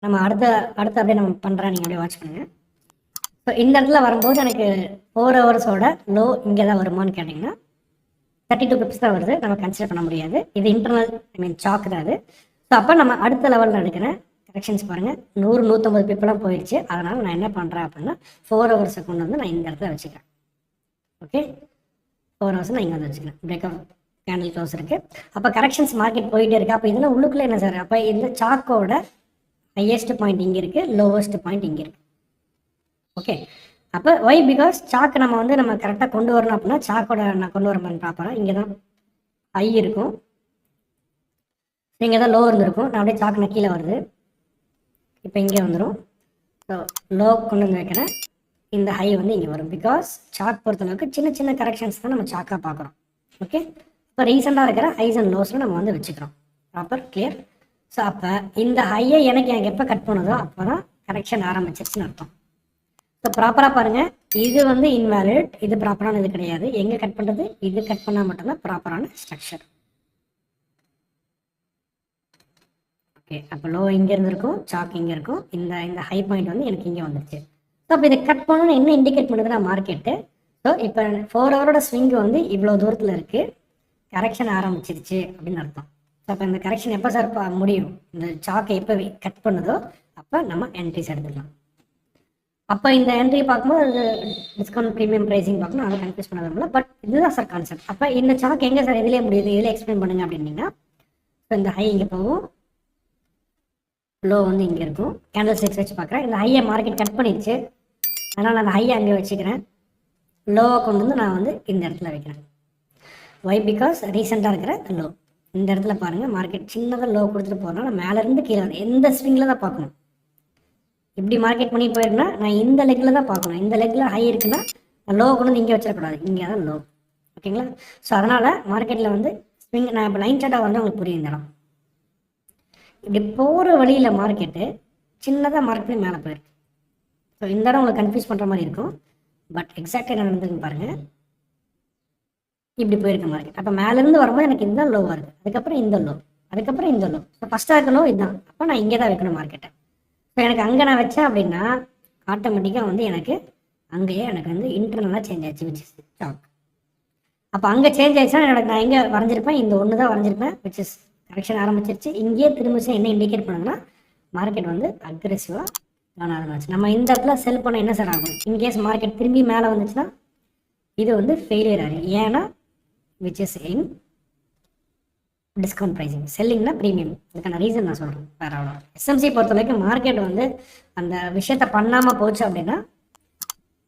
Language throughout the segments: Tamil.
நம்ம அடுத்த அப்படியே நம்ம பண்ணுறேன், நீங்கள் அப்படியே வாட்ச் பண்ணுங்கள். ஸோ இந்த இடத்துல வரும்போது எனக்கு 4 ஹவர்ஸோட லோ இங்கே தான் வருமானு கேட்டிங்கன்னா 32 பிப்ஸ் தான் வருது. நம்ம கன்சிடர் பண்ண முடியாது. இது இன்டர்னல் சாக் தான் அது. ஸோ அப்போ நம்ம அடுத்த லெவலில் எடுக்கிறேன். கரெக்ஷன்ஸ் பாருங்கள், 100-150 பிப்லாம் போயிடுச்சு. அதனால் நான் என்ன பண்ணுறேன் அப்படின்னா 4 ஹவர்ஸை கொண்டு வந்து நான் இந்த இடத்துல வச்சுக்கிறேன். ஓகே, 4 ஹவர்ஸ் நான் இங்கே வந்து வச்சுக்கிறேன். பிரேக்அப் கேண்டில் க்ளோஸ் இருக்குது. அப்போ கரெக்ஷன்ஸ் மார்க்கெட் போயிட்டே இருக்குது. அப்போ இதில் உள்ளுக்குள்ளே என்ன சார், அப்போ இந்த சாக்கோட ஹையஸ்ட் பாயிண்ட் இங்கே இருக்குது, லோவஸ்ட் பாயிண்ட் இங்கே இருக்குது. ஓகே, அப்போ ஒய் பிகாஸ் சாக்கு நம்ம வந்து நம்ம கரெக்டாக கொண்டு வரணும் அப்படின்னா சாக்கோட நான் கொண்டு வரேன் ப்ராப்பராக. இங்கே தான் ஹை இருக்கும், இங்கே தான் லோ இருந்திருக்கும். நான் அப்படியே சாக்கு கீழே வருது, இப்போ இங்கே வந்துடும். ஸோ லோ கொண்டு வந்து வைக்கிறேன், இந்த ஹை வந்து இங்கே வரும். பிகாஸ் சாக் பொறுத்தளவுக்கு சின்ன சின்ன கரெக்ஷன்ஸ் தான் நம்ம சாக்காக பார்க்குறோம். ஓகே, இப்போ ரீசெண்டாக இருக்கிற ஹைஸ் அண்ட் லோஸில் நம்ம வந்து வச்சுக்கிறோம். Proper clear. ஸோ அப்போ இந்த ஹையை எனக்கு எப்போ கட் பண்ணுதோ அப்போ தான் கரெக்ஷன் ஆரம்பிச்சிருச்சுன்னு அர்த்தம். ஸோ ப்ராப்பராக பாருங்கள், இது வந்து இன்வேலிட், இது ப்ராப்பரான இது கிடையாது. எங்கே கட் பண்ணுறது, இது கட் பண்ணால் மட்டும்தான் ப்ராப்பரான ஸ்ட்ரக்சர். ஓகே, அப்போ லோ இங்கே இருந்திருக்கும், சாக் இங்கே இருக்கும். இந்த ஹை பாயிண்ட் வந்து எனக்கு இங்கே வந்துருச்சு. ஸோ அப்போ இதை கட் பண்ணணும்னு என்ன இண்டிகேட் பண்ணுதுன்னா மார்க்கெட்டு. ஸோ இப்போ 4 ஹவரோட ஸ்விங் வந்து இவ்வளோ தூரத்தில் இருக்குது, கரெக்ஷன் ஆரம்பிச்சிருச்சு அப்படின்னு அர்த்தம். ஸோ அப்போ இந்த கரெக்ஷன் எப்போ சார் முடியும், இந்த சாக்கை எப்போ கட் பண்ணுதோ அப்போ நம்ம என்ட்ரிஸ் எடுத்துக்கலாம். அப்போ இந்த என்ட்ரி பார்க்கும்போது டிஸ்கவுண்ட் ப்ரீமியம் ப்ரைஸிங் பார்க்கணும், அதை கன்ஃபியூஸ் பண்ண வரல. பட் இதுதான் சார் கான்செப்ட். அப்போ இந்த சாக் எங்கே சார் இதிலே முடியுது, இதில் எக்ஸ்பிளைன் பண்ணுங்க அப்படின்னீங்கன்னா, ஸோ இந்த ஹை இங்கே போகும், லோ வந்து இங்கே இருக்கும். கேண்டில் ஸ்டிக்ஸ் வச்சு பார்க்குறேன். இந்த ஹையை மார்க்கெட் கட் பண்ணிடுச்சு, அதனால் அந்த ஹையை அங்கே வச்சுக்கிறேன். லோவை கொண்டு வந்து நான் வந்து இந்த இடத்துல வைக்கிறேன். ஒய் பிகாஸ் ரீசெண்டாக இருக்கிற லோ இந்த இடத்துல பாருங்கள், மார்க்கெட் சின்னதாக லோ கொடுத்துட்டு போகிறனால மேலேருந்து கீழே எந்த ஸ்விங்கில் தான் பார்க்கணும். இப்படி மார்க்கெட் பண்ணி போயிருக்குன்னா நான் இந்த லெக்கில் தான் பார்க்கணும். இந்த லெக்கில் ஹை இருக்குன்னா லோ கொண்டு வந்து இங்கே வச்சிடக்கூடாது, இங்கே தான் லோ. ஓகேங்களா? ஸோ அதனால் மார்க்கெட்டில் வந்து ஸ்விங் நான் இப்போ லைன் சார்ட்டாக வந்து உங்களுக்கு புரியும். இந்த இடம் இப்படி போகிற வழியில் மார்க்கெட்டு சின்னதாக மார்க்கெட் மேலே போயிருக்கு. ஸோ இந்த இடம் உங்களுக்கு கன்ஃபியூஸ் பண்ணுற மாதிரி இருக்கும். பட் எக்ஸாக்டாக என்ன நடந்துக்குன்னு பாருங்கள். இப்படி போயிருக்க மார்க்கெட். அப்போ மேலேருந்து வரும்போது எனக்கு இதுதான் லோவாக இருக்குது, அதுக்கப்புறம் இந்த லோ, அதுக்கப்புறம் இந்த லோ. ஸோ ஃபஸ்ட்டாக இருக்க லோ இதுதான். அப்போ நான் இங்கே தான் வைக்கணும் மார்க்கெட்டை. ஸோ எனக்கு அங்கே நான் வச்சேன் அப்படின்னா ஆட்டோமேட்டிக்காக வந்து எனக்கு அங்கேயே எனக்கு வந்து இன்டர்னலாக சேஞ்ச் ஆச்சு, விச் இஸ் ஸ்டாக். அப்போ அங்கே சேஞ்ச் ஆயிடுச்சுன்னா எனக்கு நான் எங்கே வரைஞ்சிருப்பேன், இந்த ஒன்று தான் வரைஞ்சிருப்பேன், விச் இஸ் கரெக்ஷன் ஆரம்பிச்சிருச்சு. இங்கேயே திரும்ப என்ன இண்டிகேட் பண்ணுங்கன்னா மார்க்கெட் வந்து அக்ரெசிவாக காண ஆரம்பிச்சு. நம்ம இந்த இடத்துல செல் பண்ண என்ன சார் ஆகும், இன்கேஸ் மார்க்கெட் திரும்பி மேலே வந்துச்சுன்னா இது வந்து ஃபெயிலியர் ஆகும். ஏன்னா which is in discount pricing, செல்லிங்னா ப்ரீமியம். அதுக்கான ரீசன் நான் சொல்கிறேன், வேறு அவ்வளோ. எஸ்எம்சி பொறுத்த வரைக்கும் மார்க்கெட் வந்து அந்த விஷயத்த பண்ணாமல் போச்சு அப்படின்னா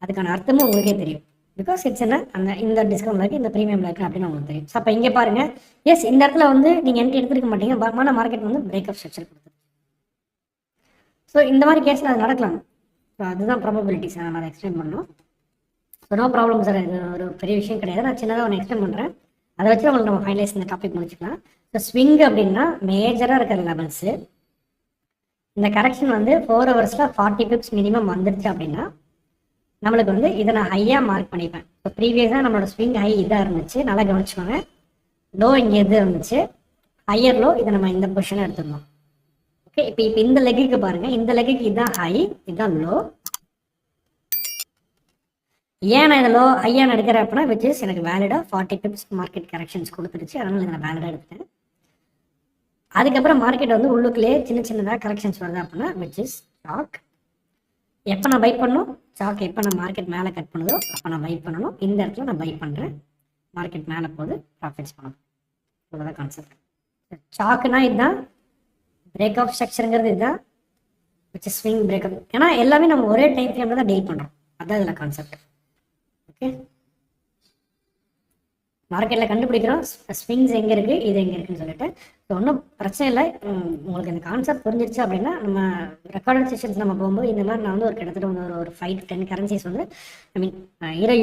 அதுக்கான அர்த்தமும் உங்களுக்கே தெரியும். பிகாஸ் இட்ஸ் என்ன அந்த இந்த டிஸ்கவுண்ட்ல இருக்குது, இந்த ப்ரீமியமில் இருக்குது அப்படின்னு உங்களுக்கு தெரியும். ஸோ அப்போ இங்கே பாருங்கள், எஸ் இந்த இடத்துல வந்து நீங்கள் என்ட்ரி எடுத்துருக்க மாட்டீங்க, பட் மார்க்கெட் வந்து பிரேக்அப் ஸ்ட்ரக்சர் கொடுத்துருக்கு. ஸோ இந்த மாதிரி கேஸில் அது நடக்கலாம். ஸோ அதுதான் ப்ராபபிலிட்டிஸ் நான் அதை எக்ஸ்பிளைன் பண்ணணும். ஸோ நோ ப்ராப்ளம் சார், இது ஒரு பெரிய விஷயம் கிடையாது. நான் சின்னதாக ஒன்று எக்ஸ்பிளைன் பண்ணுறேன், அதை வச்சு உங்களுக்கு நம்ம ஃபைனலைஸ் இந்த டாபிக் முடிச்சுக்கலாம். ஸோ ஸ்விங் அப்படின்னா மேஜராக இருக்கிற லெவல்ஸு. இந்த கரெக்ஷன் வந்து 4 ஹவர்ஸில் 40 பிப்ஸ் மினிமம் வந்துருச்சு அப்படின்னா நம்மளுக்கு வந்து இதை நான் ஹையாக மார்க் பண்ணிப்பேன். இப்போ ப்ரீவியஸாக நம்மளோட ஸ்விங் ஹை இதாக இருந்துச்சு, நல்லா கவனிச்சுக்கோங்க. லோ இங்கே எது இருந்துச்சு, ஹையர் லோ, இதை நம்ம இந்த பொசிஷனை எடுத்துருந்தோம். ஓகே, இப்போ இந்த லெக்குக்கு பாருங்கள், இந்த லெக்குக்கு இதுதான் ஹை, இதுதான் லோ. ஏன் நான் இதை லோ ஹையாக எடுக்கிறேன் அப்படின்னா விச் இஸ் எனக்கு வேலிடாக 40 பிப்ஸ் மார்க்கெட் கரெக்ஷன்ஸ் கொடுத்துருச்சு, அதனால் இதை நான் வேலிடாக எடுத்துட்டேன். அதுக்கப்புறம் மார்க்கெட் வந்து உள்ளுக்குள்ளேயே சின்னதாக கரெக்ஷன்ஸ் வருது அப்படின்னா விச் இஸ் ஸ்டாக். எப்போ நான் பை பண்ணணும், ஸ்டாக் எப்போ நான் மார்க்கெட் மேலே கட் பண்ணுதோ அப்போ நான் பை பண்ணணும். இந்த இடத்துல நான் பை பண்ணுறேன், மார்க்கெட் மேலே போகுது, ப்ராஃபிட்ஸ் பண்ணணும். இவ்வளோதான் கான்செப்ட். ஸ்டாக்குனா இதுதான், பிரேக் ஆஃப் ஸ்ட்ரக்சருங்கிறது இதுதான், விச் இஸ் ஸ்விங் பிரேக்அப். ஏன்னா எல்லாமே நம்ம ஒரே டைம் ஃப்ரேமில் தான் டீல் பண்ணுறோம், அதுதான் இதில் கான்செப்ட். ஓகே, மார்க்கெட்டில் கண்டுபிடிக்கிறோம் ஸ்விங்ஸ் எங்கே இருக்குது, இது எங்கே இருக்குன்னு சொல்லிட்டு. ஸோ ஒன்றும் பிரச்சனை இல்லை. உங்களுக்கு இந்த கான்செப்ட் புரிஞ்சிருச்சு அப்படின்னா நம்ம ரெக்கார்டட் செஷன்ஸ் நம்ம போகும்போது இந்த மாதிரி நான் வந்து ஒரு கிட்டத்தட்ட ஒரு 5-10 கரன்சிஸ் வந்து ஐ மீன்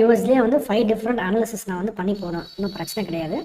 யூஎஸ்லேயே வந்து 5 டிஃப்ரெண்ட் அனாலிசிஸ் நான் வந்து பண்ணி போகிறோம், இன்னும் பிரச்சனை கிடையாது.